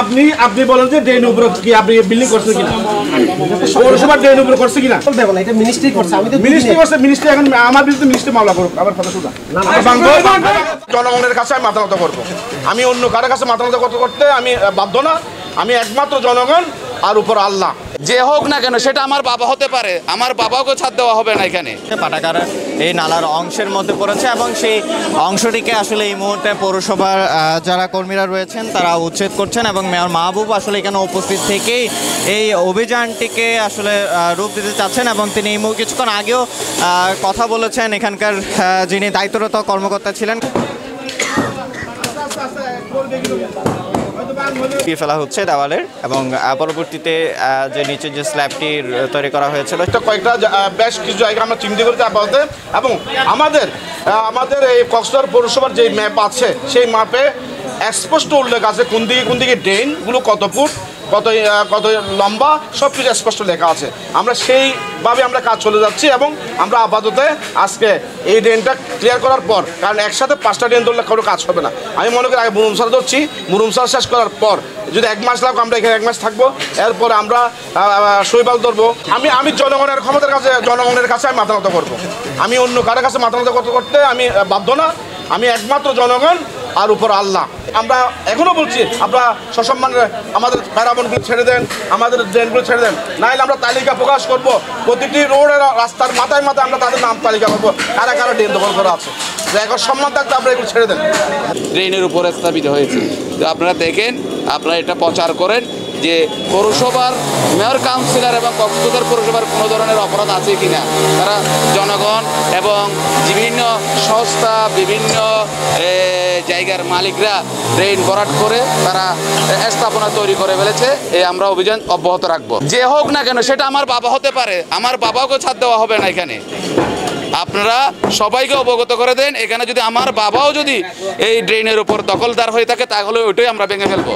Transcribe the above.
আপনি আপনি বলেন যে ড্রেন উপরে কি আপনি বিল্ডিং করছেন কিনা, পৌরসভা ড্রেন উপরে করছে কিনা? এটা মিনিস্ট্রি করছে, আমি তো মিনিস্ট্রি করছে, মিনিস্ট্রি এখন আমার বিরুদ্ধে মিনিস্ট্রি মামলা করুক। আবার কথা শুধু জনগণের কাছে আমি মাথা নত করবো, আমি অন্য কারোর কাছে মাথা নত করতে আমি বাধ্য না। আমি একমাত্র জনগণ আর উপর আল্লাহ। যে হোক না কেন সেটা আমার বাবা হতে পারে, আমার বাবাকে ছাড় দেওয়া হবে না। এখানে পাটাকার এই নালার অংশের মধ্যে পড়েছে এবং সেই অংশটিকে আসলে এই মুহূর্তে পৌরসভার যারা কর্মীরা রয়েছেন তারা উচ্ছেদ করছেন এবং মেয়র মাহবুব আসলে এখানে উপস্থিত থেকেই এই অভিযানটিকে আসলে রূপ দিতে চাচ্ছেন এবং তিনি কিছুক্ষণ আগেও কথা বলেছেন এখানকার যিনি দায়িত্বরত কর্মকর্তা ছিলেন। ফেলা হচ্ছে দেওয়ালের এবং পরবর্তীতে যে নিচে যে স্ল্যাবটি তৈরি করা হয়েছিল কয়েকটা বেশ কিছু জায়গা আমরা চিহ্নিত করেছি আপাতত, এবং আমাদের এই কক্সবাজার পৌরসভার যে ম্যাপ আছে সেই ম্যাপে স্পষ্ট উল্লেখ আছে কোন দিকে ড্রেনগুলো কত ফুট কত লম্বা সব কিছু স্পষ্ট লেখা আছে। আমরা সেইভাবে আমরা কাজ চলে যাচ্ছি এবং আমরা আপাতত আজকে এই ড্রেনটা ক্লিয়ার করার পর, কারণ একসাথে 5টা ড্রেন ধরলে কোনো কাজ হবে না। আমি মনে করি আগে মুরুমসার ধরছি, মুরুমসার শেষ করার পর যদি 1 মাস লাগবে আমরা এখানে 1 মাস থাকবো, এরপরে আমরা শৈবাল ধরবো। আমি জনগণের ক্ষমতার কাছে জনগণের কাছে আমি মাথা নত করবো, আমি অন্য কারোর কাছে মাথা নত করতে আমি বাধ্য না। আমি একমাত্র জনগণ আর উপর আল্লাহ। আমরা এখনো বলছি আপনারা সসম্মানে আমাদের প্যারাবনগুলো ছেড়ে দেন, আমাদের ড্রেনগুলো ছেড়ে দেন, নাহলে আমরা তালিকা প্রকাশ করব। প্রতিটি রোডের রাস্তার মাথায় আমরা তাদের নাম তালিকা করবো কারা কারা ড্রেন দখল করা আছে। এখন সম্মান থাকতে আপনারা এগুলো ছেড়ে দেন। ড্রেনের উপরে স্থাপিত হয়েছে, তো আপনারা দেখেন, আপনারা এটা প্রচার করেন যে পৌরসভার মেয়র কাউন্সিলর এবং কক্সবাজার পৌরসভার কোনো ধরনের অপরাধ আছে কিনা। তারা জনগণ এবং বিভিন্ন সংস্থা বিভিন্ন জায়গার মালিকরা ড্রেন ভরাট করে তারা স্থাপনা তৈরি করে ফেলেছে। আমরা অভিযান অব্যাহত রাখবো। যে হোক না কেন সেটা আমার বাবা হতে পারে, আমার বাবাকেও ছাড় দেওয়া হবে না। এখানে আপনারা সবাইকে অবগত করে দেন, এখানে যদি আমার বাবাও যদি এই ড্রেনের উপর দখলদার হয়ে থাকে তাহলে ওইটাই আমরা ভেঙে ফেলবো।